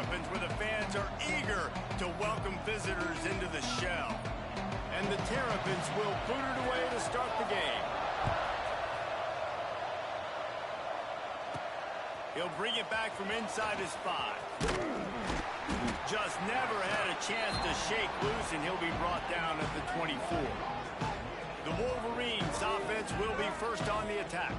Terrapins, where the fans are eager to welcome visitors into the shell. And the Terrapins will boot it away to start the game. He'll bring it back from inside his 5. Just never had a chance to shake loose, and he'll be brought down at the 24. The Wolverines' offense will be first on the attack.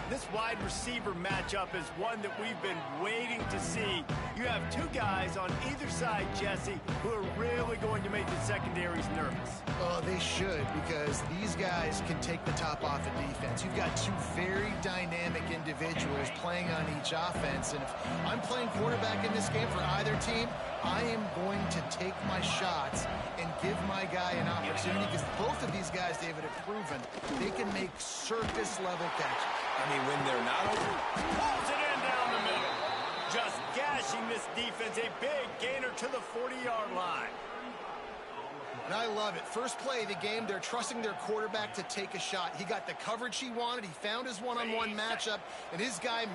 This wide receiver matchup is one that we've been waiting to see. You have two guys on either side, Jesse, who are really going to make the secondaries nervous. Oh, they should, because these guys can take the top off of defense. You've got two very dynamic individuals playing on each offense, and if I'm playing quarterback in this game for either team, I am going to take my shots and give my guy an opportunity, because both of these guys, David, have proven they can make circus-level catches. I mean, when they're not open. Pulls it in down the middle. Just gashing this defense. A big gainer to the 40-yard line. And I love it. First play of the game, they're trusting their quarterback to take a shot. He got the coverage he wanted. He found his one-on-one matchup, and his guy...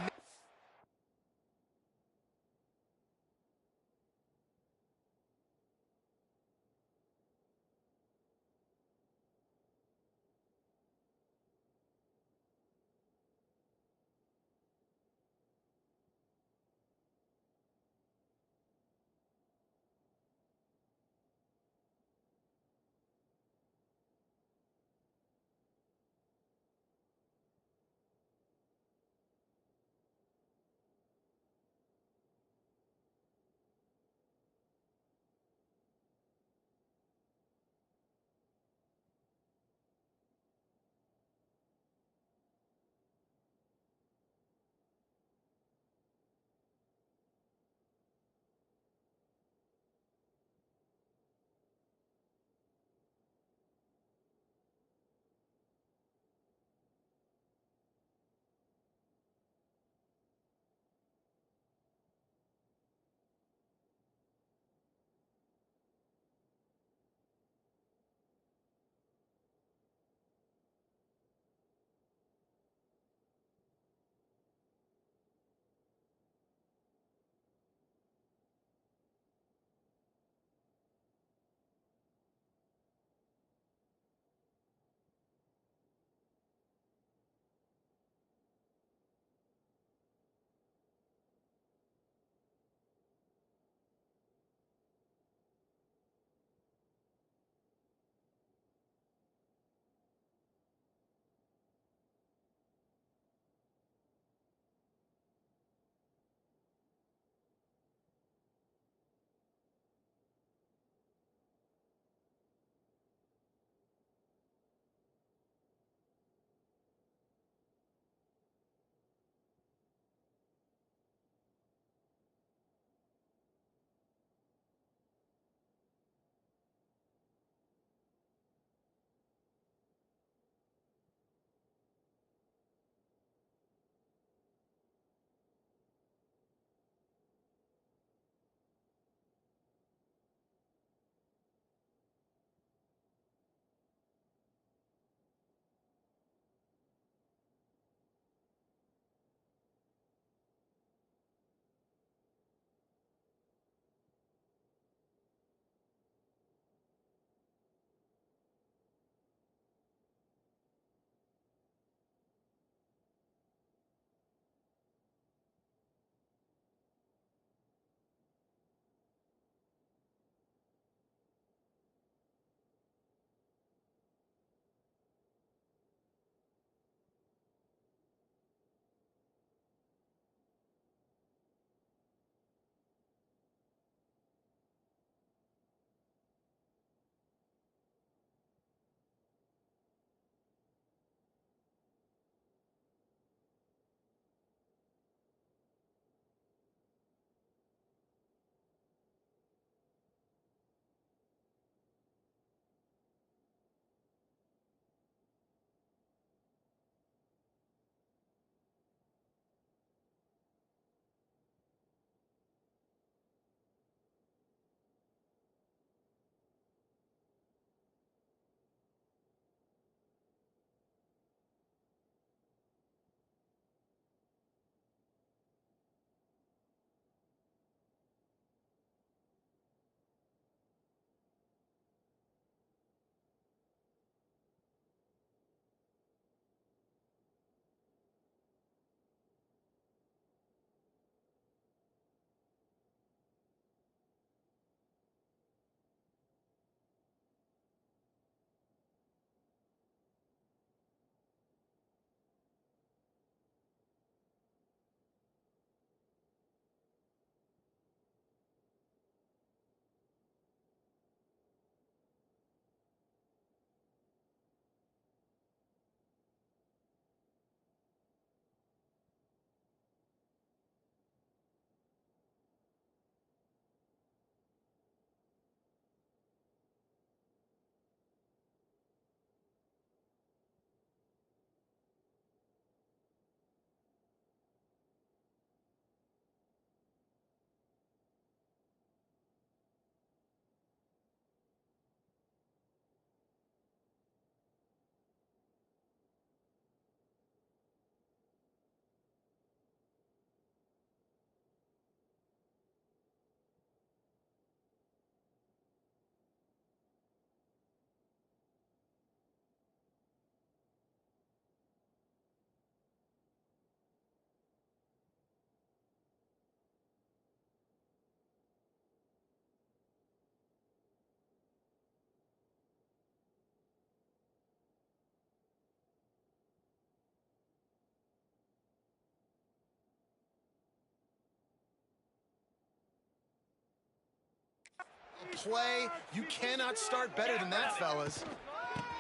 play. You cannot start better than that, fellas.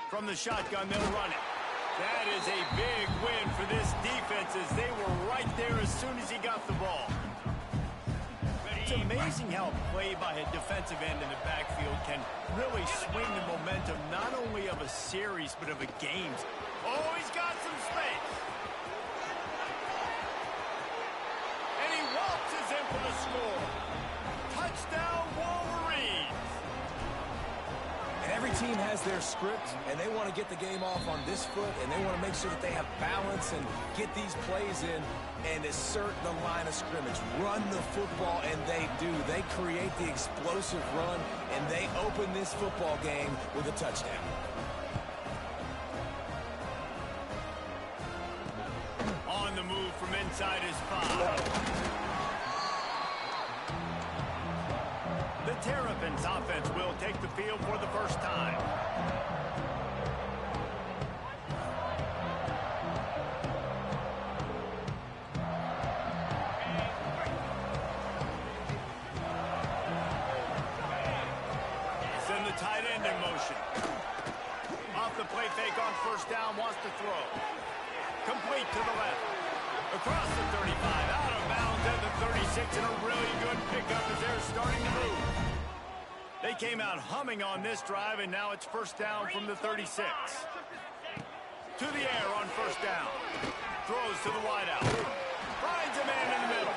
From the shotgun, they'll run it. That is a big win for this defense as they were right there as soon as he got the ball. It's amazing how a play by a defensive end in the backfield can really swing the momentum not only of a series but of a game. Oh, he's got some space. And he waltzes in for the score. Touchdown, Wolverines. And every team has their script, and they want to get the game off on this foot, and they want to make sure that they have balance and get these plays in and assert the line of scrimmage. Run the football, and they do. They create the explosive run, and they open this football game with a touchdown. On the move from inside his 5. The Terrapins offense will take the field for the first time. Send the tight end in motion. Off the play fake on first down, wants to throw. Complete to the left. Across the 35, out of bounds at the 36, and a really good pickup as they're starting to move. They came out humming on this drive, and now it's first down from the 36. To the air on first down. Throws to the wideout. Finds a man in the middle.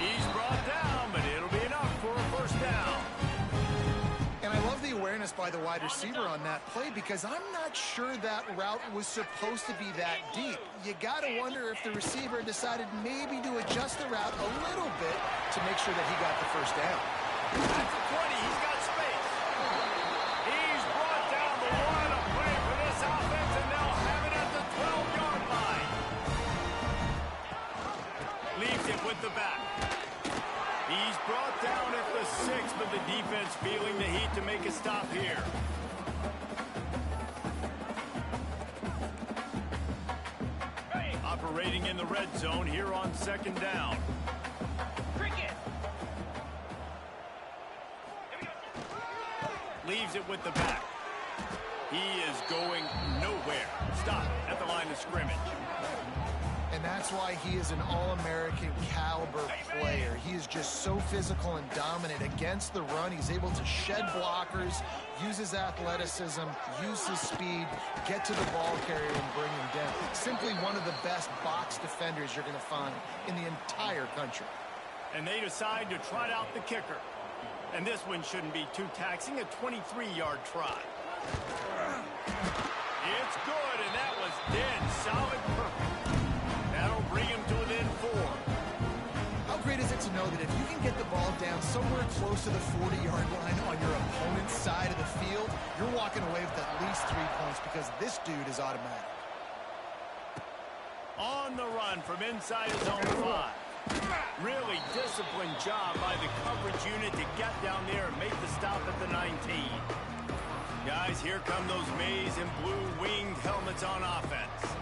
He's brought down, but it'll be enough for a first down. And I love the awareness by the wide receiver on that play because I'm not sure that route was supposed to be that deep. You got to wonder if the receiver decided maybe to adjust the route a little bit to make sure that he got the first down. That's the 20. He's got space. He's brought down the one to play for this offense, and they'll have it at the 12-yard line. Leaves it with the back. He's brought down at the 6, but the defense feeling the heat to make a stop here. Operating in the red zone here on second down. Leaves it with the back. He is going nowhere. Stop at the line of scrimmage. And that's why he is an All-American caliber player. He is just so physical and dominant against the run. He's able to shed blockers, use his athleticism, use his speed, get to the ball carrier and bring him down. Simply one of the best box defenders you're going to find in the entire country. And they decide to trot out the kicker. And this one shouldn't be too taxing, a 23-yard try. It's good, and that was dead solid perfect. That'll bring him to within 4. How great is it to know that if you can get the ball down somewhere close to the 40-yard line on your opponent's side of the field, you're walking away with at least 3 points because this dude is automatic. On the run from inside his own 5. Really disciplined job by the coverage unit to get down there and make the stop at the 19. Guys, here come those maize and blue winged helmets on offense.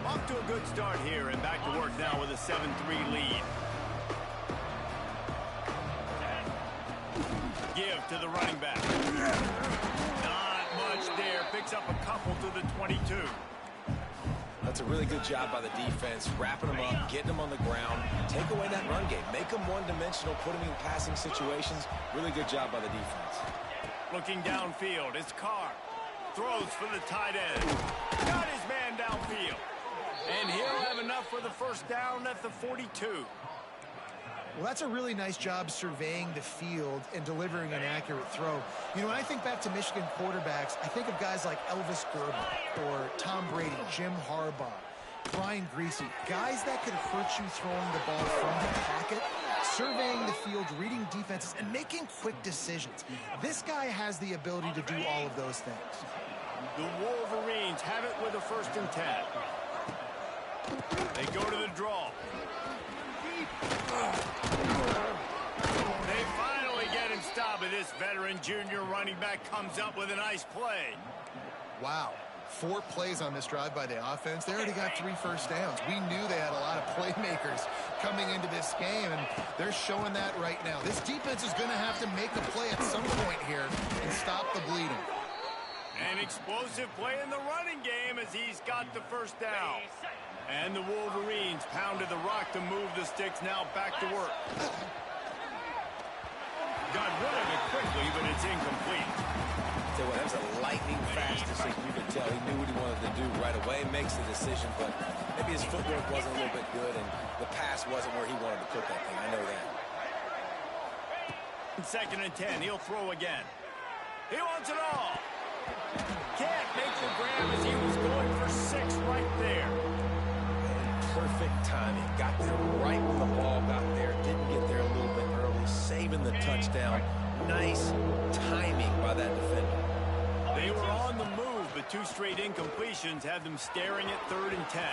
Off to a good start here and back to work now with a 7-3 lead. Give to the running back. Not much there. Picks up a couple to the 22. That's a really good job by the defense, wrapping them up, getting them on the ground, take away that run game, make them one-dimensional, put them in passing situations. Really good job by the defense. Looking downfield, it's Carr. Throws for the tight end. Got his man downfield. And he'll have enough for the first down at the 42. Well, that's a really nice job surveying the field and delivering an accurate throw. You know, when I think back to Michigan quarterbacks, I think of guys like Elvis Gerber or Tom Brady, Jim Harbaugh, Brian Greasy, guys that could hurt you throwing the ball from the pocket, surveying the field, reading defenses, and making quick decisions. This guy has the ability to do all of those things. The Wolverines have it with a 1st and 10. They go to the draw. They finally get him stopped, but this veteran junior running back comes up with a nice play. Wow. 4 plays on this drive by the offense. They already got 3 first downs. We knew they had a lot of playmakers coming into this game, and they're showing that right now. This defense is going to have to make a play at some point here and stop the bleeding. An explosive play in the running game as he's got the first down. And the Wolverines pounded the rock to move the sticks now back to work. Got rid of it quickly, but it's incomplete. So that was a lightning-fast decision. You could tell he knew what he wanted to do right away. Makes the decision, but maybe his footwork wasn't a little bit good, and the pass wasn't where he wanted to put that thing. I know that. 2nd and 10. He'll throw again. He wants it all. Can't make the grab as he was going for 6 right there. Perfect timing. Got there right when the ball got there. Didn't get there a little bit early. Saving the touchdown. Nice timing by that defender. They were on the move, but 2 straight incompletions had them staring at 3rd and 10.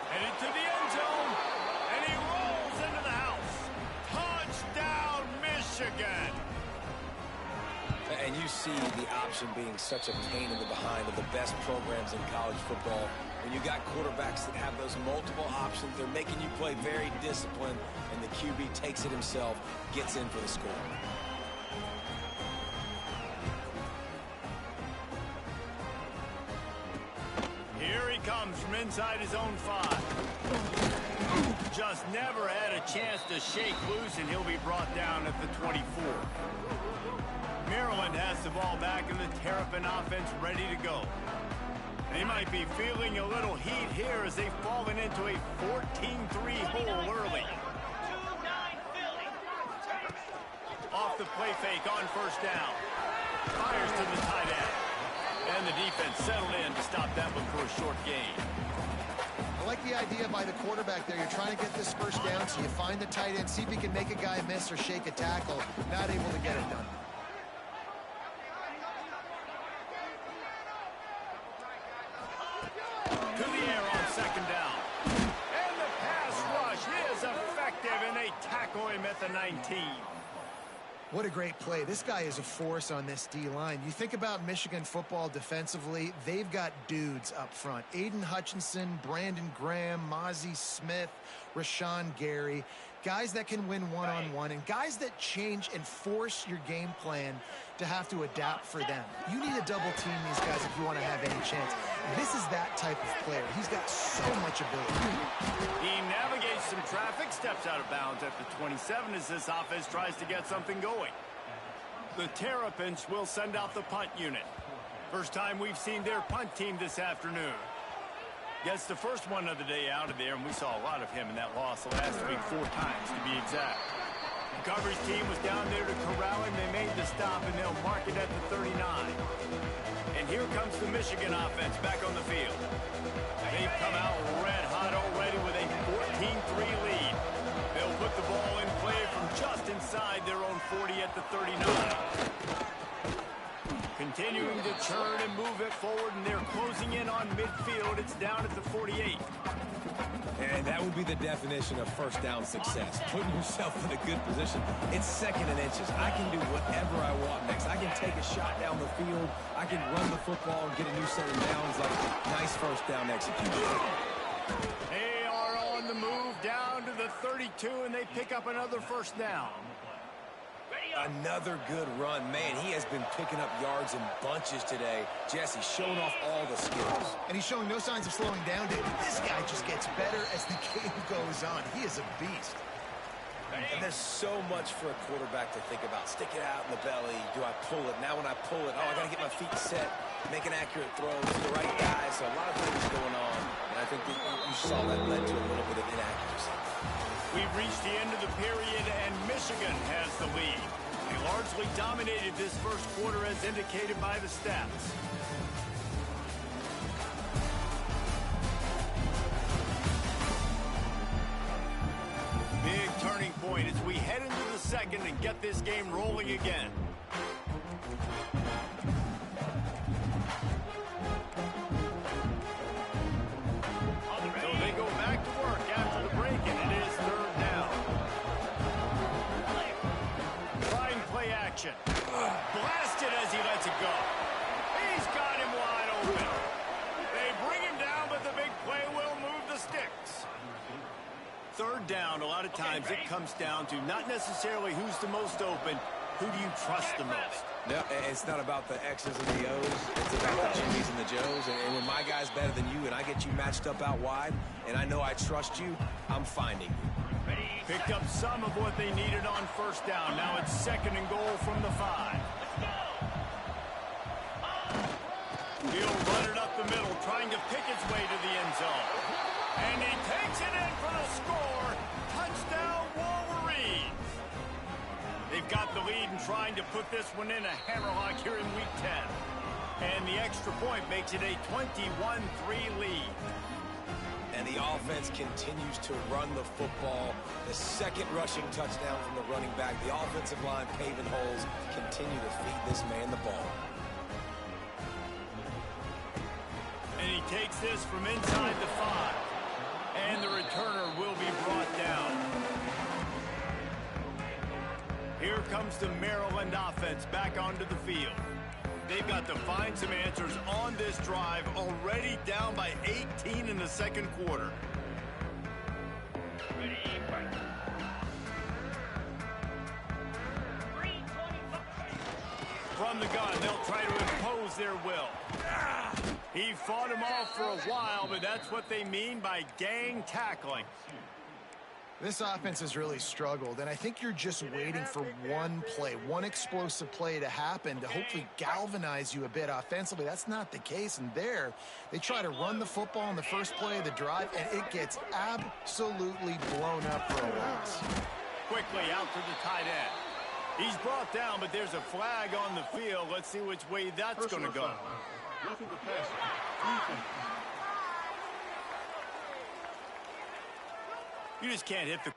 Headed to the end zone, and he rolls into the house. Touchdown, Michigan! And you see the option being such a pain in the behind of the best programs in college football. When you got quarterbacks that have those multiple options, they're making you play very disciplined, and the QB takes it himself, gets in for the score. Here he comes from inside his own 5. Just never had a chance to shake loose, and he'll be brought down at the 24. Maryland has the ball back, and the Terrapin offense ready to go. They might be feeling a little heat here as they've fallen into a 14-3 hole early. Off the play fake on 1st down. Fires to the tight end. And the defense settled in to stop that one for a short gain. I like the idea by the quarterback there. You're trying to get this 1st down, so you find the tight end, see if he can make a guy miss or shake a tackle. Not able to get it done. To the air on 2nd down. And the pass rush is effective, and they tackle him at the 19. What a great play. This guy is a force on this D-line. You think about Michigan football defensively, they've got dudes up front. Aiden Hutchinson, Brandon Graham, Mozzie Smith, Rashawn Gary. Guys that can win one-on-one, and guys that change and force your game plan to have to adapt for them. You need to double team these guys if you want to have any chance. This is that type of player. He's got so much ability. He navigates some traffic, steps out of bounds at the 27 as this offense tries to get something going. The Terrapins will send out the punt unit. First time we've seen their punt team this afternoon. Gets the first one of the day out of there, and we saw a lot of him in that loss last week, 4 times to be exact. The coverage team was down there to corral him. They made the stop, and they'll mark it at the 39. And here comes the Michigan offense back on the field. They've come out red hot already with a 14-3 lead. They'll put the ball in play from just inside their own 40 at the 39. Continuing to churn and move it forward, and they're closing in on midfield. It's down at the 48. And that would be the definition of 1st down success. Putting yourself in a good position. It's 2nd and inches. I can do whatever I want next. I can take a shot down the field. I can run the football and get a new set of downs. Like nice 1st down execution. They are on the move down to the 32, and they pick up another 1st down. Another good run. Man, he has been picking up yards in bunches today. Jesse showing off all the skills. And he's showing no signs of slowing down, David. This guy just gets better as the game goes on. He is a beast. And there's so much for a quarterback to think about. Stick it out in the belly. Do I pull it? Now when I pull it, I got to get my feet set, make an accurate throw to the right guy. So a lot of things going on. And I think that you saw that led to a little bit of inaccuracy. We've reached the end of the period, and Michigan has the lead. They largely dominated this 1st quarter as indicated by the stats. Big turning point as we head into the 2nd and get this game rolling again. So they go back to work after the break, and it is 3rd down. Fine play action. Blasted as he lets it go. He's got him wide open. sticks. Third down, a lot of times it comes down to not necessarily who's the most open, who do you trust the most? No, it's not about the X's and the O's. It's about the Jimmys and the Joes. And when my guy's better than you and I get you matched up out wide, and I know I trust you, I'm finding you. Picked up some of what they needed on first down. Now it's 2nd and goal from the 5. He'll run it up the middle, trying to pick its way to the end zone. And he takes it in for the score. Touchdown, Wolverines. They've got the lead and trying to put this one in a hammerlock here in Week 10. And the extra point makes it a 21-3 lead. And the offense continues to run the football. The second rushing touchdown from the running back. The offensive line paving holes. Continue to feed this man the ball. And he takes this from inside the 5. And the returner will be brought down. Here comes the Maryland offense back onto the field. They've got to find some answers on this drive, already down by 18 in the second quarter. From the gun, they'll try to impose their will. He fought him off for a while, but that's what they mean by gang tackling. This offense has really struggled, and I think you're just waiting for one play, one explosive play to happen to hopefully galvanize you a bit offensively. That's not the case, and there, they try to run the football in the first play of the drive, and it gets absolutely blown up for a loss. Quickly out to the tight end. He's brought down, but there's a flag on the field. Let's see which way that's going to go. Roughing the passer. You just can't hit the...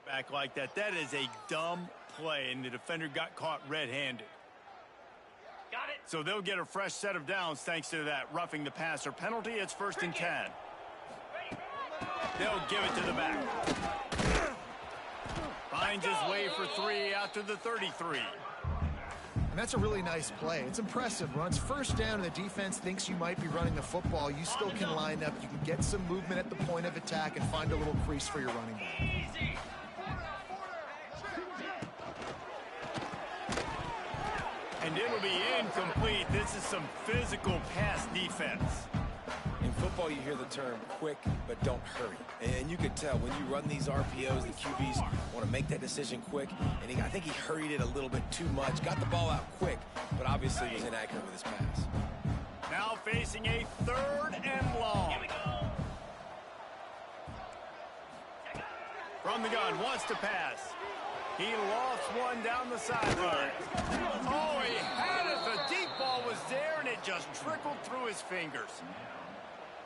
Back like that. That is a dumb play, and the defender got caught red-handed. Got it. So they'll get a fresh set of downs thanks to that roughing the passer penalty. It's 1st and 10. They'll give it to the back. Finds his way for 3 out to the 33. And that's a really nice play. It's impressive. Runs 1st down and the defense thinks you might be running the football. You still can line up. You can get some movement at the point of attack and find a little crease for your running back. Easy. And it'll be incomplete. This is some physical pass defense. In football, you hear the term quick, but don't hurry. And you could tell when you run these RPOs, the QBs want to make that decision quick. And I think he hurried it a little bit too much. Got the ball out quick, but obviously was inaccurate with his pass. Now facing a 3rd and long. Here we go. From the gun, wants to pass. He lost one down the sideline. Oh, he had it. The deep ball was there, and it just trickled through his fingers.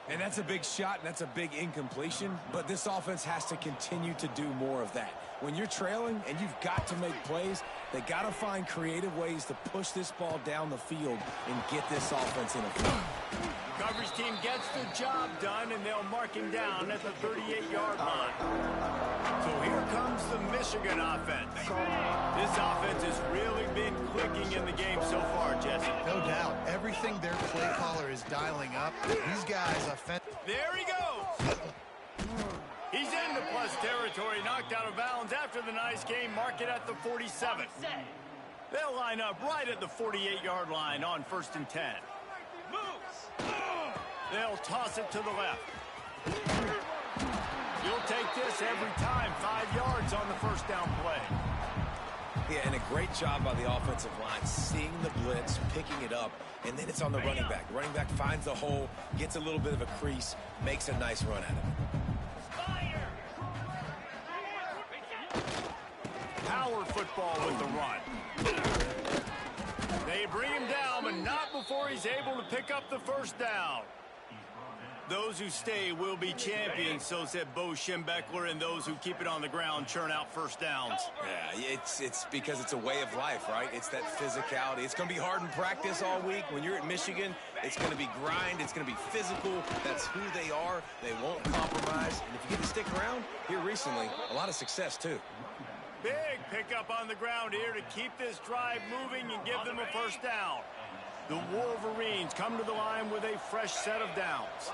And that's a big shot, and that's a big incompletion, but this offense has to continue to do more of that. When you're trailing and you've got to make plays, they got to find creative ways to push this ball down the field and get this offense in a flow. Coverage team gets the job done, and they'll mark him down at the 38-yard line. So here comes the Michigan offense. This offense has really been clicking in the game so far, Jesse. No doubt. Everything their play caller is dialing up. These guys There he goes. He's into plus territory, knocked out of bounds after the nice game. Mark it at the 47. They'll line up right at the 48-yard line on 1st and 10. They'll toss it to the left. You'll take this every time. 5 yards on the 1st down play. Yeah, and a great job by the offensive line, seeing the blitz, picking it up, and then it's on the running back. The running back finds the hole, gets a little bit of a crease, makes a nice run at it. Power football with the run. They bring him down, but not before he's able to pick up the 1st down. Those who stay will be champions, so said Bo Schembechler, and those who keep it on the ground churn out 1st downs. Yeah, it's because it's a way of life, right? It's that physicality. It's going to be hard in practice all week. When you're at Michigan, it's going to be grind. It's going to be physical. That's who they are. They won't compromise. And if you get to stick around, here recently, a lot of success, too. Big pickup on the ground here to keep this drive moving and give them a 1st down. The Wolverines come to the line with a fresh set of downs.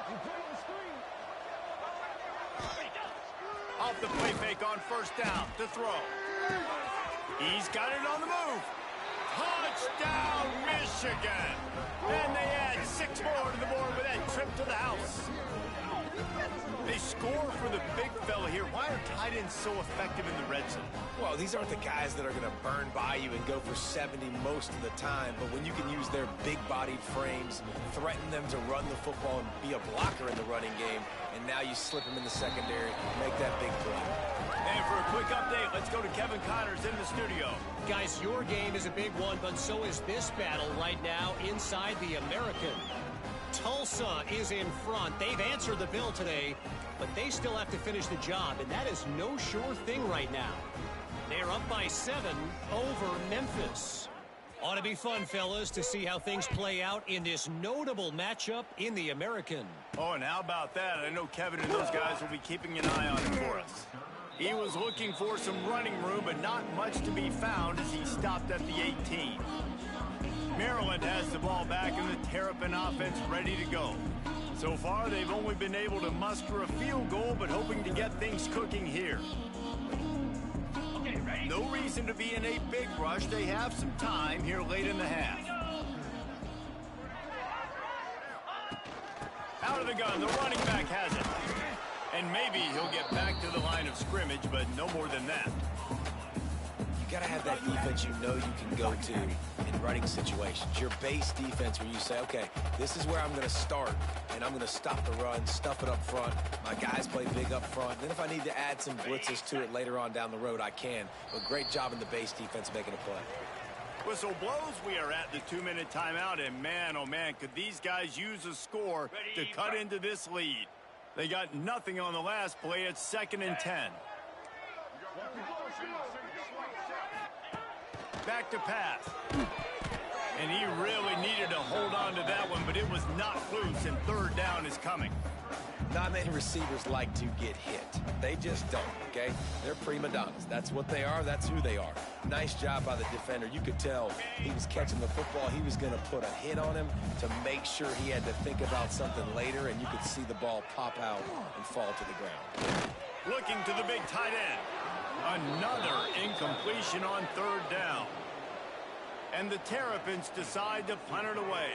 Off the play fake on 1st down to throw. He's got it on the move. Touchdown, Michigan. And they add 6 more to the board with that trip to the house. They score for the big fella here. Why are tight ends so effective in the red zone? Well, these aren't the guys that are going to burn by you and go for 70 most of the time, but when you can use their big-bodied frames, threaten them to run the football and be a blocker in the running game, and now you slip them in the secondary, make that big play. And for a quick update, let's go to Kevin Connors in the studio. Guys, your game is a big one, but so is this battle right now inside the American. Tulsa is in front. They've answered the bell today, but they still have to finish the job, and that is no sure thing right now. They're up by 7 over Memphis. Ought to be fun, fellas, to see how things play out in this notable matchup in the American. Oh, and how about that? I know Kevin and those guys will be keeping an eye on it for us. He was looking for some running room, but not much to be found as he stopped at the 18. Maryland has the ball back and the Terrapin offense ready to go. So far, they've only been able to muster a field goal, but hoping to get things cooking here. Okay, ready? No reason to be in a big rush. They have some time here late in the half. Out of the gun, the running back has it. And maybe he'll get back to the line of scrimmage, but no more than that. You got to have that defense you know you can go to in running situations. Your base defense where you say, okay, this is where I'm going to start, and I'm going to stop the run, stuff it up front. My guys play big up front. Then if I need to add some blitzes to it later on down the road, I can. But great job in the base defense making a play. Whistle blows. We are at the 2-minute timeout, and man, oh man, could these guys use a score to cut into this lead. They got nothing on the last play. It's 2nd and 10. Back to pass. And he really needed to hold on to that one, but it was not loose, and third down is coming. Not many receivers like to get hit. They just don't, okay? They're prima donnas. That's what they are. That's who they are. Nice job by the defender. You could tell he was catching the football. He was going to put a hit on him to make sure he had to think about something later, and you could see the ball pop out and fall to the ground. Looking to the big tight end. Another incompletion on third down. And the Terrapins decide to punt it away.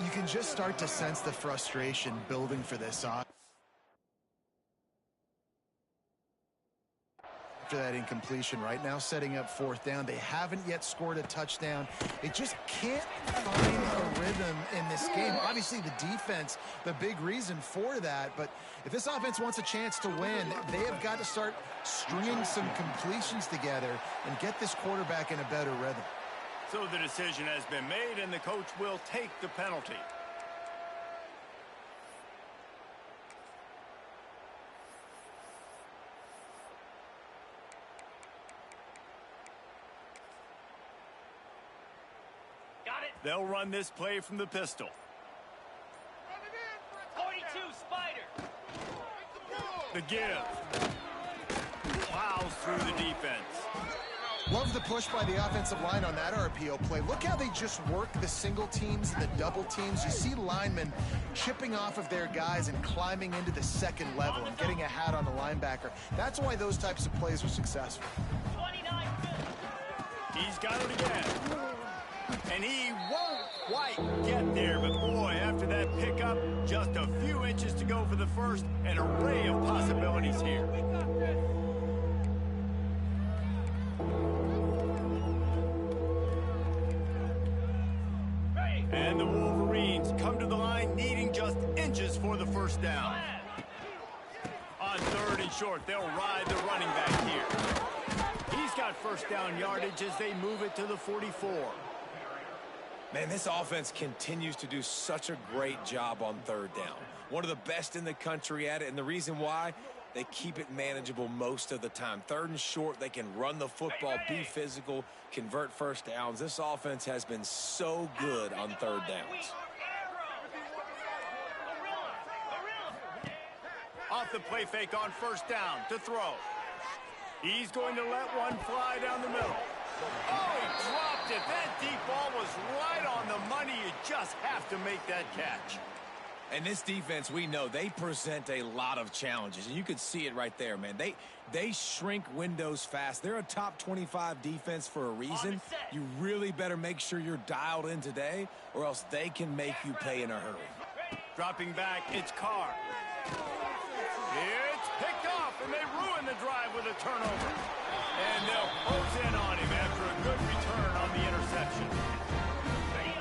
You can just start to sense the frustration building for this offense. After that incompletion, right now setting up fourth down. They haven't yet scored a touchdown. They just can't find a rhythm in this game. Obviously, the defense, the big reason for that. But if this offense wants a chance to win, they have got to start stringing some completions together and get this quarterback in a better rhythm. So the decision has been made, and the coach will take the penalty. Got it. They'll run this play from the pistol. 42, Spider. The give. Plows through the defense. Love the push by the offensive line on that RPO play. Look how they just work the single teams and the double teams. You see linemen chipping off of their guys and climbing into the second level and getting a hat on the linebacker. That's why those types of plays are successful. 29. He's got it again. And he won't quite get there, but boy, after that pickup, just a few inches to go for the first. An array of possibilities here. And the Wolverines come to the line needing just inches for the first down. On third and short, they'll ride the running back here. He's got first down yardage as they move it to the 44. Man, this offense continues to do such a great job on third down. One of the best in the country at it, and the reason why, they keep it manageable most of the time. Third and short, they can run the football, be physical, convert first downs. This offense has been so good on third downs. Off the play fake on first down to throw. He's going to let one fly down the middle. Oh, he dropped it. That deep ball was right on the money. You just have to make that catch. And this defense, we know, they present a lot of challenges. And you could see it right there, man. They shrink windows fast. They're a top 25 defense for a reason. You really better make sure you're dialed in today, or else they can make you pay in a hurry. Dropping back, it's Carr. It's picked off, and they ruin the drive with a turnover. And they'll close in on him after a good return on the interception.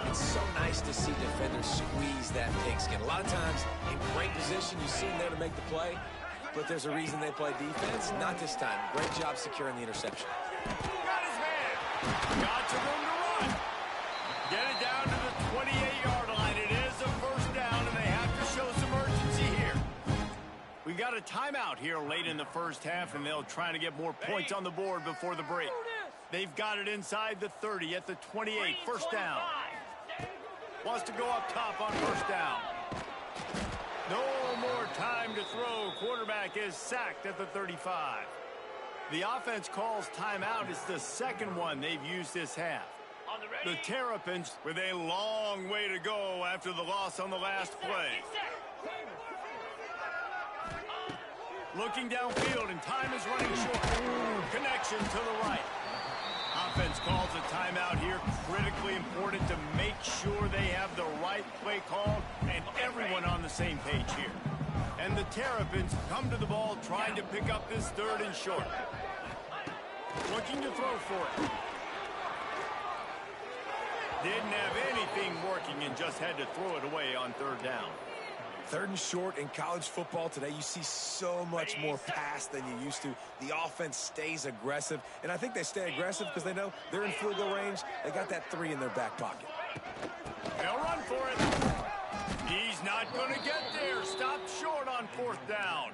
It's so nice to see defenders squeeze that pigskin. A lot of times, in great position, you see them there to make the play, but there's a reason they play defense. Not this time. Great job securing the interception. Got his man. Got to room to run. Get it down to the 28-yard line. It is a first down, and they have to show some urgency here. We got a timeout here late in the first half, and they'll try to get more points on the board before the break. They've got it inside the 30 at the 28. First down. Wants to go up top on first down. No more time to throw. Quarterback is sacked at the 35. The offense calls timeout. It's the second one they've used this half. The Terrapins with a long way to go after the loss on the last play. Looking downfield, and time is running short. Connection to the right. Offense calls a timeout here. Critically important to make sure they have the right play called and everyone on the same page here. And the Terrapins come to the ball trying to pick up this third and short. Looking to throw for it. Didn't have anything working and just had to throw it away on third down. Third and short in college football today, you see so much more pass than you used to. The offense stays aggressive, and I think they stay aggressive because they know they're in field goal range. They got that 3 in their back pocket. They'll run for it. He's not going to get there. Stopped short on fourth down.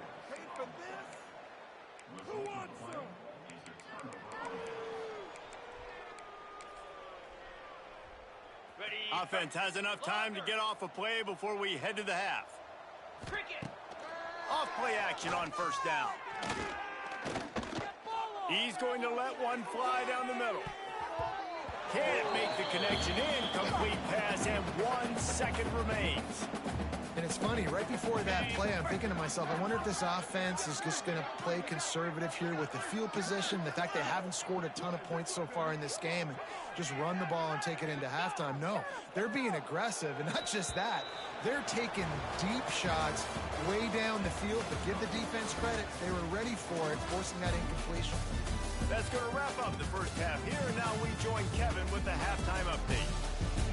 Offense has enough time to get off a play before we head to the half. Cricket. Off play action on first down. He's going to let one fly down the middle. Can't make the connection. Incomplete pass, and 1 second remains. And it's funny, right before that play, I'm thinking to myself, I wonder if this offense is just going to play conservative here with the field position, the fact they haven't scored a ton of points so far in this game, and just run the ball and take it into halftime. No, they're being aggressive, and not just that. They're taking deep shots way down the field, but give the defense credit. They were ready for it, forcing that incompletion. That's going to wrap up the first half here, and now we join Kevin with the halftime update.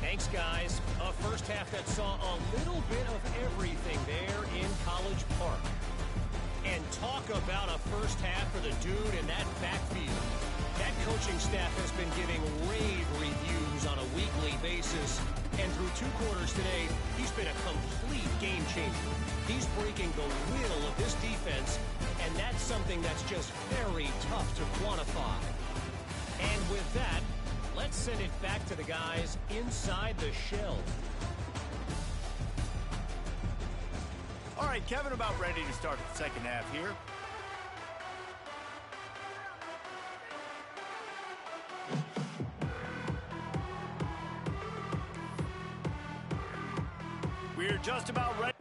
Thanks, guys. A first half that saw a little bit of everything there in College Park. And talk about a first half for the dude in that backfield. That coaching staff has been giving rave reviews on a weekly basis. And through 2 quarters today, he's been a complete game changer. He's breaking the will of this defense, and that's something that's just very tough to quantify. And with that, let's send it back to the guys inside the shell. All right, Kevin, about ready to start the second half here. We're just about ready.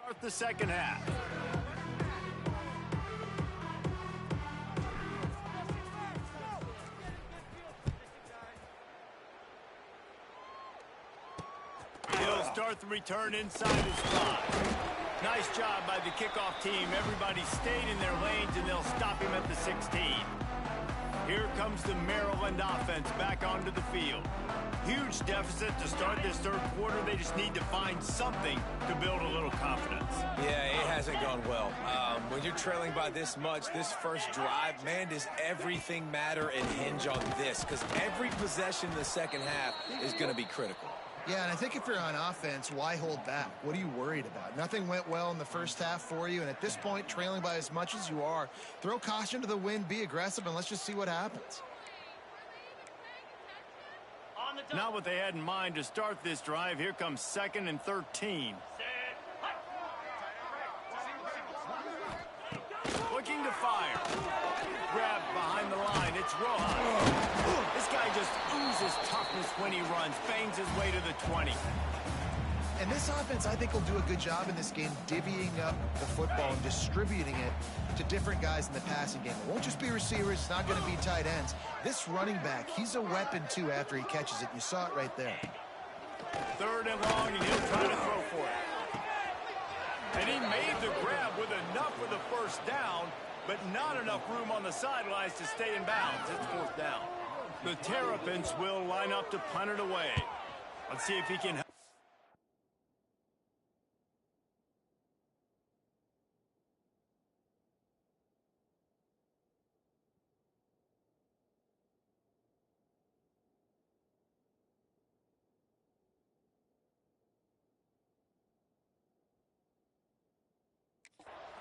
Start the second half. He'll start the return inside his 5. Nice job by the kickoff team. Everybody stayed in their lanes, and they'll stop him at the 16. Here comes the Maryland offense back onto the field. Huge deficit to start this third quarter. They just need to find something to build a little confidence. Yeah, it hasn't gone well. When you're trailing by this much, this first drive, man, does everything matter and hinge on this? Because every possession in the second half is going to be critical. Yeah, and I think if you're on offense, why hold back? What are you worried about? Nothing went well in the first half for you, and at this point, trailing by as much as you are, throw caution to the wind, be aggressive, and let's just see what happens. Not what they had in mind to start this drive. Here comes 2nd and 13. Looking to fire. Grabbed behind the line. It's Rojas. This guy just oozes toughness when he runs. Bangs his way to the 20. And this offense, I think, will do a good job in this game divvying up the football and distributing it to different guys in the passing game. It won't just be receivers. It's not going to be tight ends. This running back, he's a weapon, too, after he catches it. You saw it right there. 3rd and long, and he'll try to throw for it. And he made the grab with enough for the first down, but not enough room on the sidelines to stay in bounds. It's 4th down. The Terrapins will line up to punt it away. Let's see if he can help.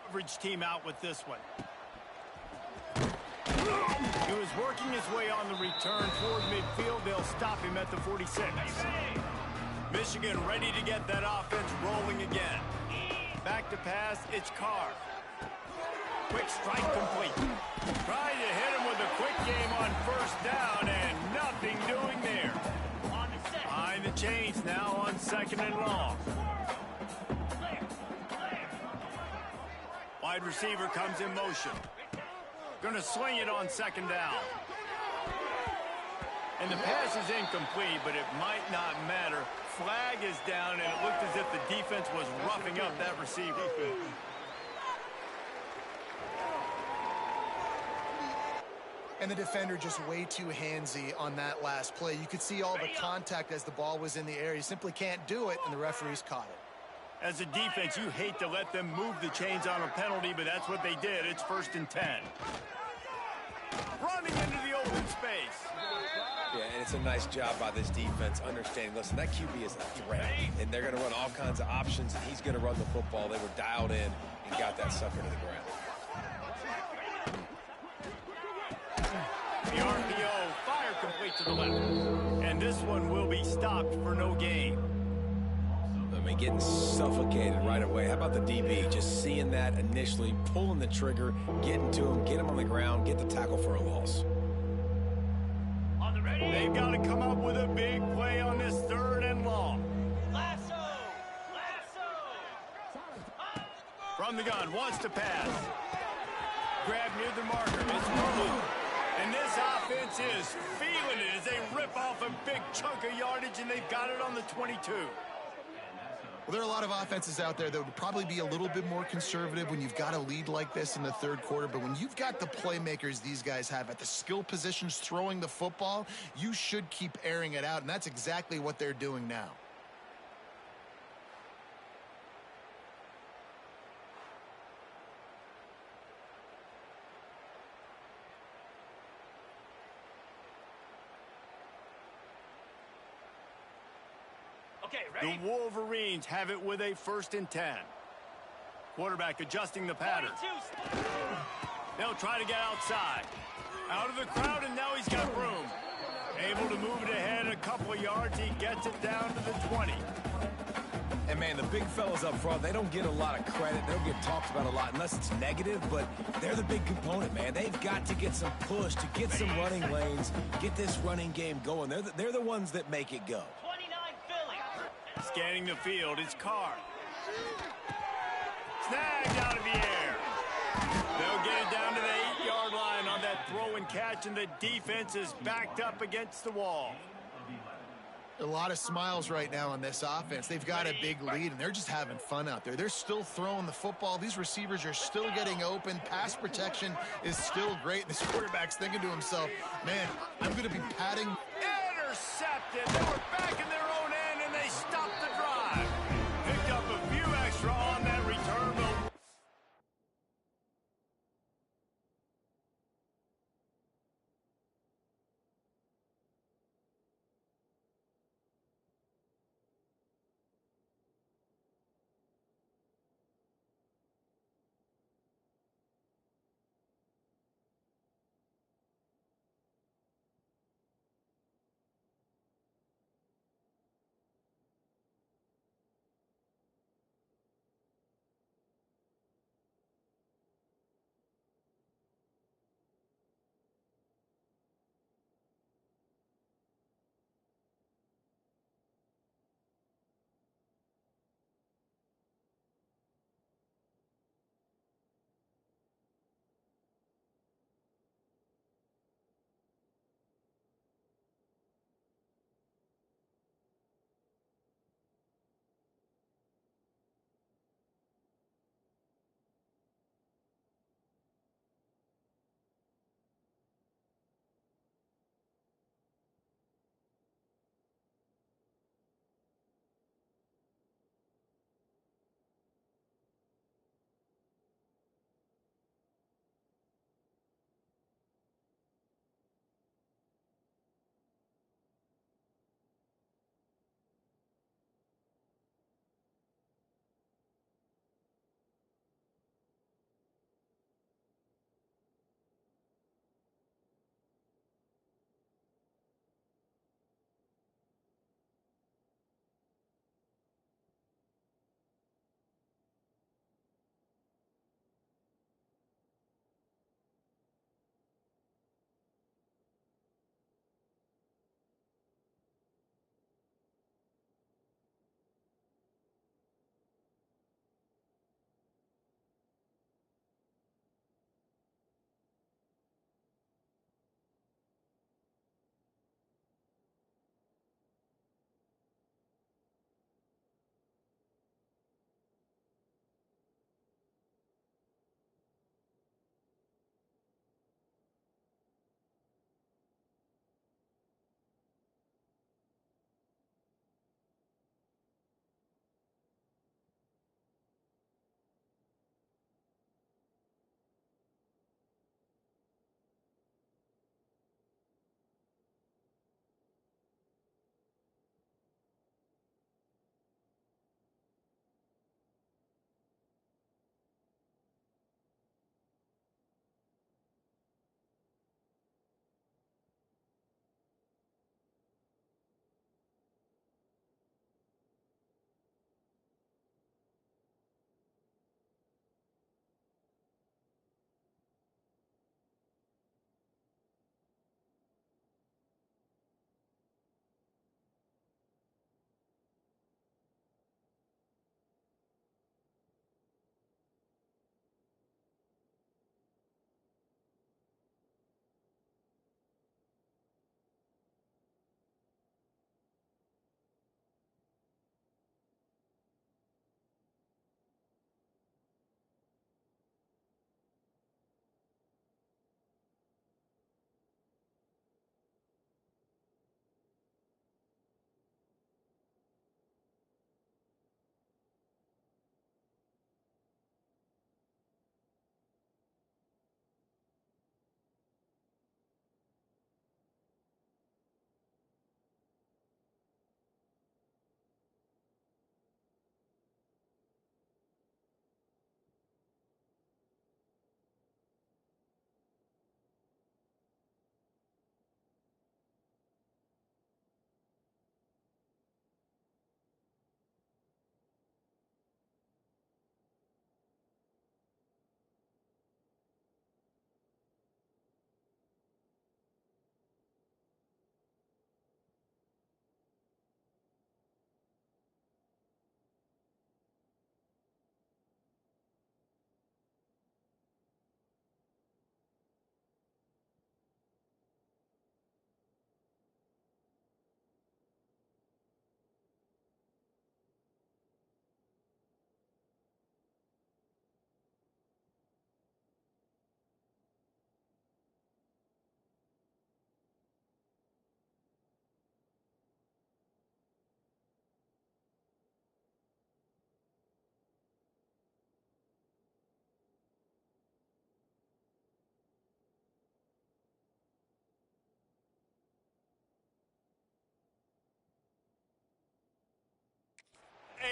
Coverage team out with this one. He was working his way on the return toward midfield. They'll stop him at the 46. Michigan ready to get that offense rolling again. Back to pass, it's Carr. Quick strike complete. Trying to hit him with a quick game on 1st down, and nothing doing there. Behind the chains now on 2nd and long. Wide receiver comes in motion. Going to swing it on 2nd down. And the pass is incomplete, but it might not matter. Flag is down, and it looked as if the defense was roughing up that receiver. And the defender just way too handsy on that last play. You could see all the contact as the ball was in the air. He simply can't do it, and the referees caught it. As a defense, you hate to let them move the chains on a penalty, but that's what they did. It's 1st and 10. Running into the open space. Yeah, and it's a nice job by this defense understanding, listen, that QB is a threat, and they're going to run all kinds of options, and he's going to run the football. They were dialed in and got that sucker to the ground. The RPO, fire complete to the left. And this one will be stopped for no gain. I mean, getting suffocated right away. How about the DB? Just seeing that initially, pulling the trigger, getting to him, get him on the ground, get the tackle for a loss. They've got to come up with a big play on this 3rd and long. Lasso! From the gun, wants to pass. Grab near the marker. It's Marlou. And this offense is feeling it as they rip off a big chunk of yardage, and they've got it on the 22. Well, there are a lot of offenses out there that would probably be a little bit more conservative when you've got a lead like this in the 3rd quarter. But when you've got the playmakers these guys have at the skill positions throwing the football, you should keep airing it out. And that's exactly what they're doing now. The Wolverines have it with a 1st and 10. Quarterback adjusting the pattern. They'll try to get outside. Out of the crowd, and now he's got room. Able to move it ahead a couple of yards. He gets it down to the 20. And, man, the big fellas up front, they don't get a lot of credit. They don't get talked about a lot unless it's negative, but they're the big component, man. They've got to get some push, to get some running lanes, get this running game going. They're the ones that make it go. Scanning the field, it's Carr. snagged out of the air. They'll get it down to the 8-yard line on that throw and catch, and the defense is backed up against the wall. A lot of smiles right now on this offense. They've got a big lead, and they're just having fun out there. They're still throwing the football. These receivers are still getting open. Pass protection is still great. This quarterback's thinking to himself, man, I'm going to be patting. Intercepted. They were back in their own end, and they stopped the drive. Picked up a few extra on that return, but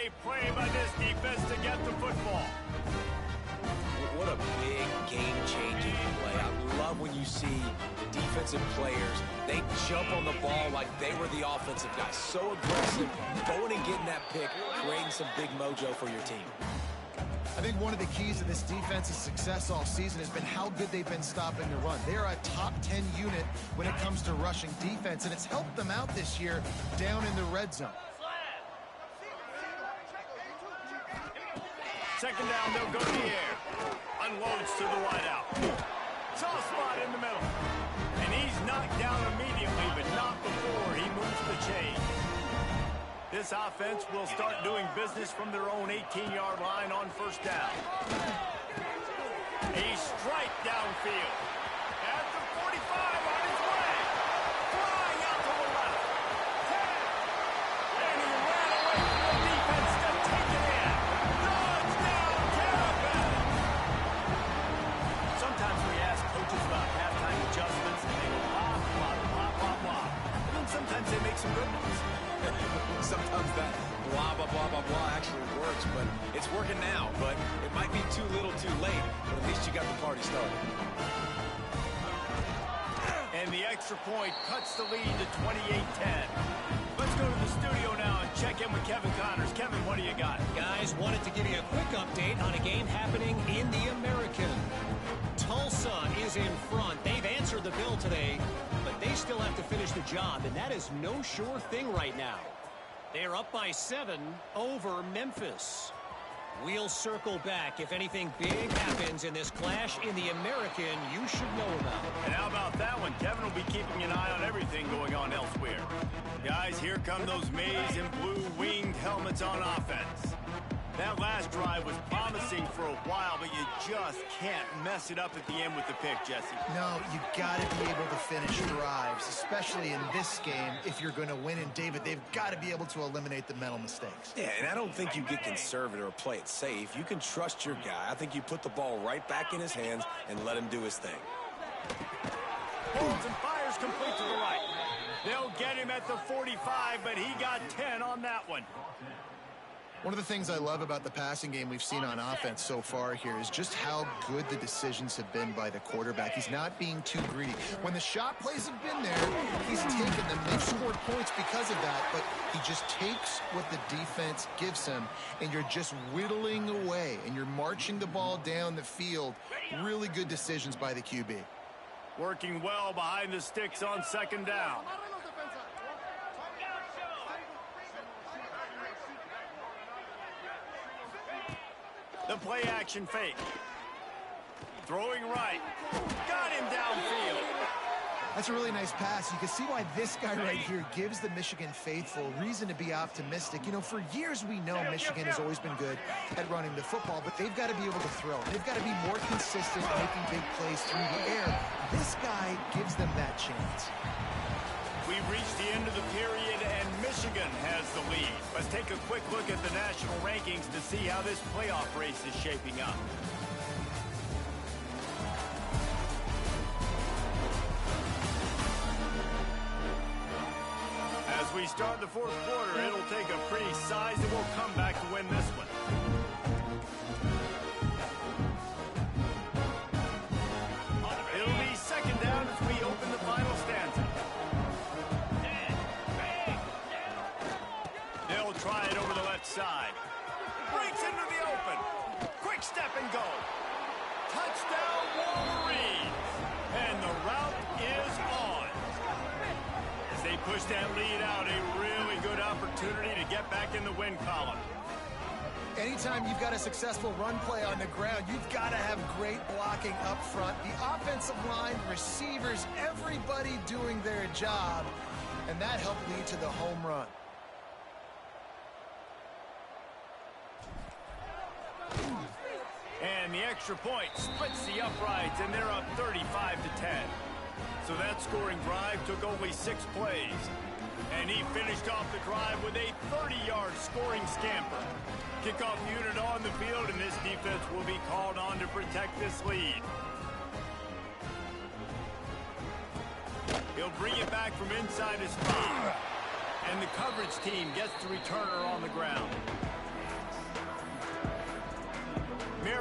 Great play by this defense to get the football. What a big game-changing play. I love when you see defensive players, they jump on the ball like they were the offensive guy. So aggressive, going and getting that pick, creating some big mojo for your team. I think one of the keys to this defense's success all season has been how good they've been stopping the run. They are a top 10 unit when it comes to rushing defense, and it's helped them out this year down in the red zone. Second down, they'll go to the air. Unloads to the wideout. Soft spot in the middle. And he's knocked down immediately, but not before he moves the chain. This offense will start doing business from their own 18-yard line on first down. A strike downfield. At the 45 on his way. Flying out to the left. 10. And he ran away from the defense to take it in. Touchdown, Carabin. Sometimes we ask coaches about halftime adjustments, and they go blah, blah, blah, blah, blah. And then sometimes they make some good ones. Sometimes that blah, blah, blah, blah, blah actually works, but it's working now. But it might be too little too late, but at least you got the party started. And the extra point cuts the lead to 28-10. Let's go to the studio now and check in with Kevin Connors. Kevin, what do you got? Guys, wanted to give you a quick update on a game happening in the American. Tulsa is in front. They've answered the bill today, but they still have to finish the job, and that is no sure thing right now. They're up by 7 over Memphis. We'll circle back. If anything big happens in this clash in the American, you should know about it. And how about that one? Kevin will be keeping an eye on everything going on elsewhere. Guys, here come those maize and blue winged helmets on offense. That last drive was promising for a while, but you just can't mess it up at the end with the pick, Jesse. No, you got to be able to finish drives, especially in this game if you're going to win. And, David, they've got to be able to eliminate the mental mistakes. Yeah, and I don't think you get conservative or play it safe. You can trust your guy. I think you put the ball right back in his hands and let him do his thing. Holds and fires complete to the right. They'll get him at the 45, but he got 10 on that one. One of the things I love about the passing game we've seen on offense so far here is just how good the decisions have been by the quarterback. He's not being too greedy. When the shot plays have been there, he's taken them. They've scored points because of that, but he just takes what the defense gives him, and you're just whittling away, and you're marching the ball down the field. Really good decisions by the QB. Working well behind the sticks on second down. The play action fake. Throwing right. Got him downfield. That's a really nice pass. You can see why this guy right here gives the Michigan faithful reason to be optimistic. You know, for years we know Michigan has always been good at running the football, but they've got to be able to throw. They've got to be more consistent making big plays through the air. This guy gives them that chance. We've reached the end of the period, and Michigan has the lead. Let's take a quick look at the national rankings to see how this playoff race is shaping up. As we start the fourth quarter, it'll take a pretty sizable comeback to win this one. It'll be second down as we open the final stanza. They'll try it over the left side. Breaks into the open. Quick step and go. Touchdown, Wolverines. And the route is on. As they push that lead out, a really good opportunity to get back in the win column. Anytime you've got a successful run play on the ground, you've got to have great blocking up front. The offensive line, receivers, everybody doing their job. And that helped lead to the home run. And the extra point splits the uprights, and they're up 35-10. So that scoring drive took only 6 plays. And he finished off the drive with a 30-yard scoring scamper. Kickoff unit on the field, and this defense will be called on to protect this lead. He'll bring it back from inside his spot. And the coverage team gets the returner on the ground.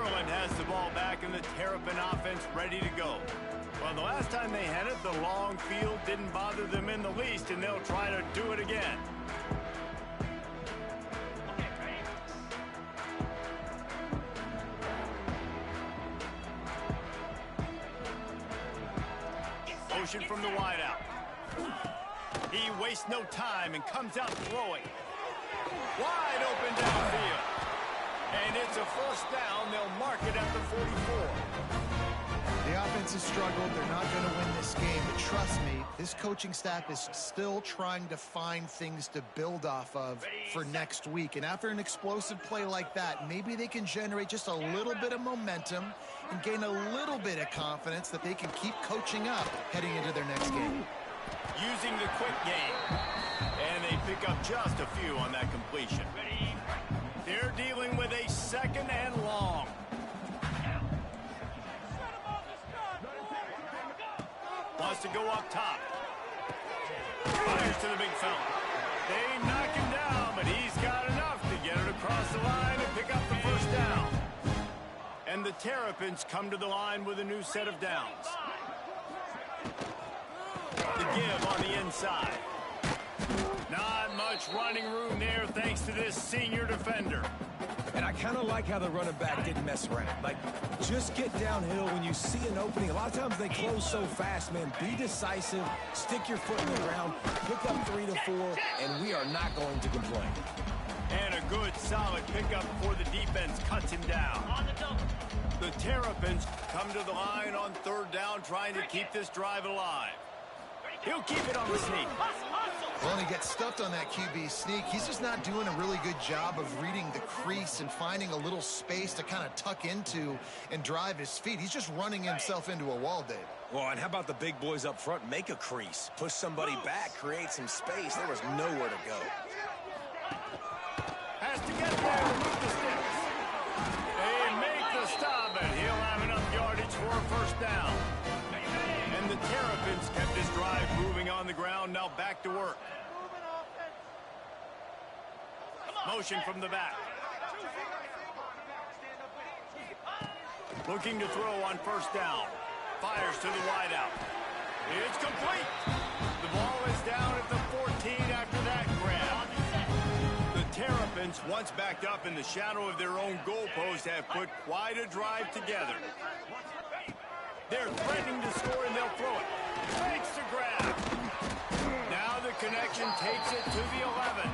Maryland has the ball back and the Terrapin offense ready to go. Well, the last time they had it, the long field didn't bother them in the least, and they'll try to do it again. Motion from the wideout. He wastes no time and comes out throwing. Wide open downfield. And it's a first down. They'll mark it at the 44. The offense has struggled. They're not going to win this game. But trust me, this coaching staff is still trying to find things to build off of for next week. And after an explosive play like that, maybe they can generate just a little bit of momentum and gain a little bit of confidence that they can keep coaching up heading into their next game. Using the quick game. And they pick up just a few on that completion. They're dealing with a second and long. Wants to go up top. Fires to the big fella. They knock him down, but he's got enough to get it across the line and pick up the first down. And the Terrapins come to the line with a new set of downs. The give on the inside. Not much running room there thanks to this senior defender. And I kind of like how the running back didn't mess around. Like, just get downhill when you see an opening. A lot of times they close so fast, man. Be decisive, stick your foot in the ground, pick up 3 to 4, and we are not going to complain. And a good, solid pickup before the defense cuts him down. The Terrapins come to the line on third down, trying to keep this drive alive. He'll keep it on the sneak. Well, and he gets stuffed on that QB sneak. He's just not doing a really good job of reading the crease and finding a little space to kind of tuck into and drive his feet. He's just running himself into a wall, Dave. Well, and how about the big boys up front? Make a crease. Push somebody back. Create some space. There was nowhere to go. Has to get there to move the sticks. They make the stop, and he'll have enough yardage for a first down. And the Terrapins kept this drive moving on the ground. Now back to work. Motion from the back. Looking to throw on first down. Fires to the wideout. It's complete. The ball is down at the 14 after that grab. The Terrapins, once backed up in the shadow of their own goalpost, have put quite a drive together. They're threatening to score, and they'll throw it. Fakes the grab. Now the connection takes it to the 11.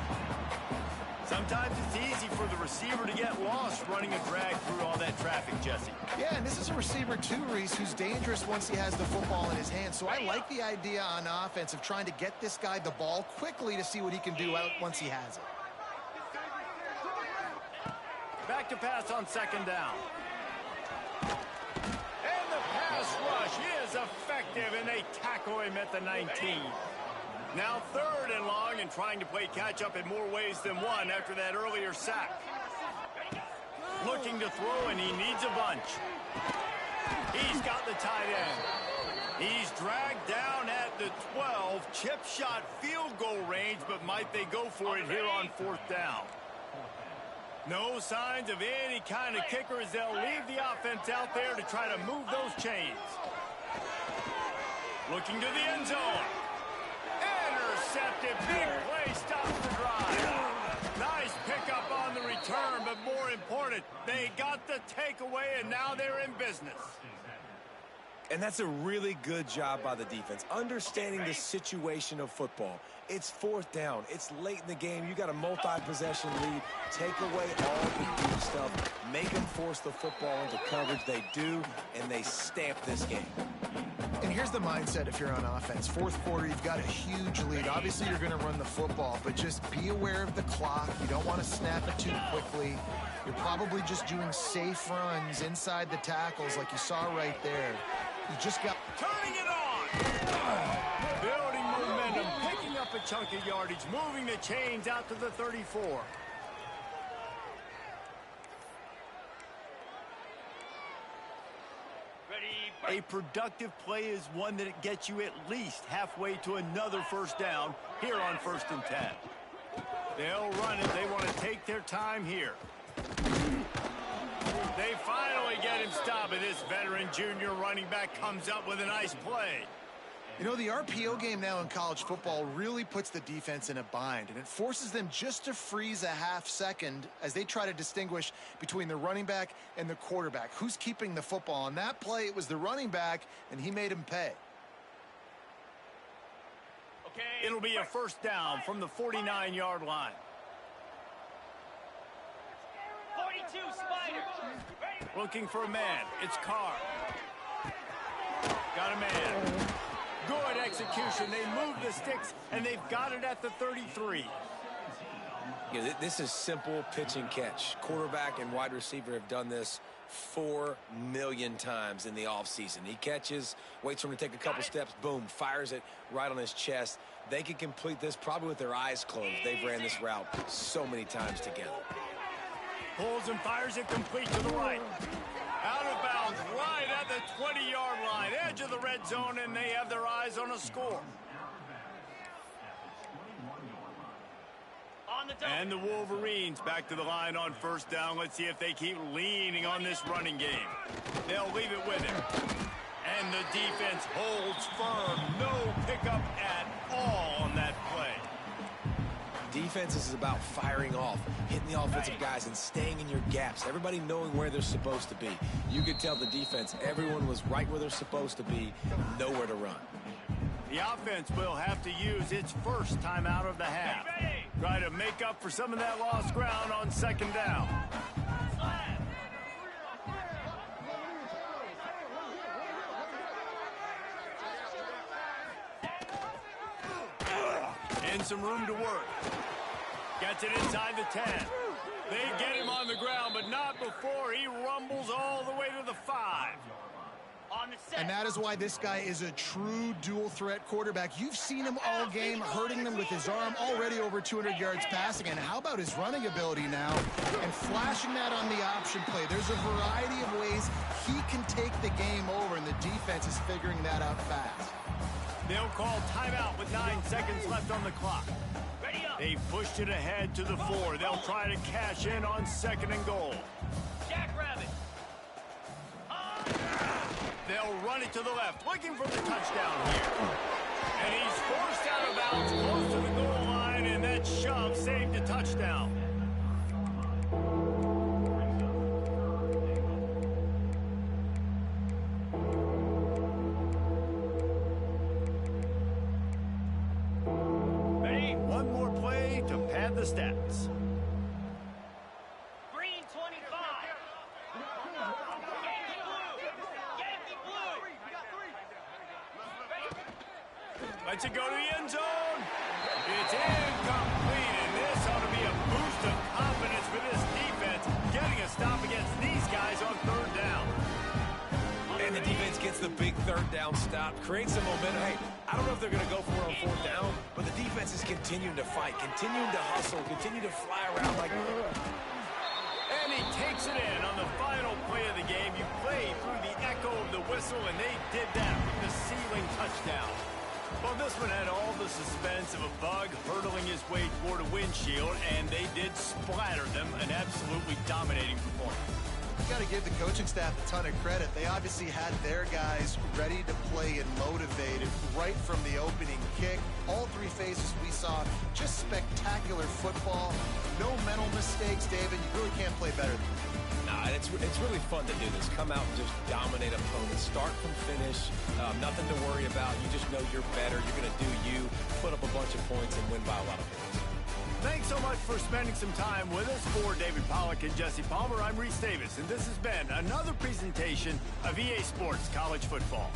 Sometimes it's easy for the receiver to get lost running a drag through all that traffic, Jesse. Yeah, and this is a receiver too, Reese, who's dangerous once he has the football in his hands. So I like the idea on offense of trying to get this guy the ball quickly to see what he can do out once he has it. Back to pass on second down. And the pass rush is effective, and they tackle him at the 19. Now third and long, and trying to play catch-up in more ways than one after that earlier sack. Looking to throw, and he needs a bunch. He's got the tight end. He's dragged down at the 12. Chip shot field goal range, but might they go for it here on fourth down? No signs of any kind of kicker as they'll leave the offense out there to try to move those chains. Looking to the end zone. Intercepted. Big play stops the drive. Nice pickup on the return, but more important, they got the takeaway, and now they're in business. And that's a really good job by the defense, understanding the situation of football. It's fourth down. It's late in the game. You got a multi-possession lead. Take away all the deep stuff. Make them force the football into coverage. They do, and they stamp this game. And here's the mindset if you're on offense. Fourth quarter, you've got a huge lead. Obviously, you're going to run the football, but just be aware of the clock. You don't want to snap it too quickly. You're probably just doing safe runs inside the tackles like you saw right there. You just got... Turning it on! Building momentum, picking up a chunk of yardage, moving the chains out to the 34. A productive play is one that gets you at least halfway to another first down here on 1st and 10. They'll run it. They want to take their time here. They finally get him stopped, and this veteran junior running back comes up with a nice play. You know, the RPO game now in college football really puts the defense in a bind, and it forces them just to freeze a half second as they try to distinguish between the running back and the quarterback. Who's keeping the football? On that play, it was the running back, and he made him pay. Okay, it'll be a first down from the 49-yard line. 42 Spider. Looking for a man. It's Carr. Got a man. Good execution. They move the sticks, and they've got it at the 33. Yeah, this is simple pitch and catch. Quarterback and wide receiver have done this 4 million times in the offseason. He catches, waits for him to take a couple steps, boom, fires it right on his chest. They can complete this probably with their eyes closed. They've ran this route so many times together. Pulls and fires it complete to the right. Out of bounds, right at the 20-yard line, edge of the red zone, and they have their eyes on a score. On the double. And the Wolverines back to the line on first down. Let's see if they keep leaning on this running game. They'll leave it with him. And the defense holds firm. No pickup at all on that play. Defense is about firing off, hitting the offensive guys, and staying in your gaps. Everybody knowing where they're supposed to be. You could tell the defense, everyone was right where they're supposed to be, nowhere to run. The offense will have to use its first timeout of the half. Try to make up for some of that lost ground on second down. And some room to work. Gets it inside the 10. They get him on the ground, but not before he rumbles all the way to the 5. On the set. And that is why this guy is a true dual-threat quarterback. You've seen him all game, hurting them with his arm, already over 200 yards passing. And how about his running ability now? And flashing that on the option play. There's a variety of ways he can take the game over, and the defense is figuring that out fast. They'll call timeout with 9 seconds left on the clock. They pushed it ahead to the 4. They'll try to cash in on second and goal. Jackrabbit. They'll run it to the left, looking for the touchdown here. And he's forced out of bounds close to the goal line, and that shove saved a touchdown. One more play to pad the stats. Green 25. Yankee blue. Yankee blue. Lets it go to the end zone. It's incomplete, and this ought to be a boost of confidence for this defense, getting a stop against these guys on third down. And the defense gets the big third down stop, creates some momentum. Hey, I don't know if they're going to go for it on fourth down, but the defense is continuing to fight, continuing to hustle, continue to fly around like... And he takes it in on the final play of the game. You play through the echo of the whistle, and they did that with the ceiling touchdown. Well, this one had all the suspense of a bug hurtling his way toward a windshield, and they did splatter them, an absolutely dominating performance. You got to give the coaching staff a ton of credit. They obviously had their guys ready to play and motivated right from the opening kick. All 3 phases we saw, just spectacular football. No mental mistakes, David. You really can't play better than that. Nah, it's really fun to do this. Come out and just dominate opponents. Start from finish. Nothing to worry about. You just know you're better. You're going to do you, put up a bunch of points, and win by a lot of points. Thanks so much for spending some time with us. For David Pollack and Jesse Palmer, I'm Reese Davis, and this has been another presentation of EA Sports College Football.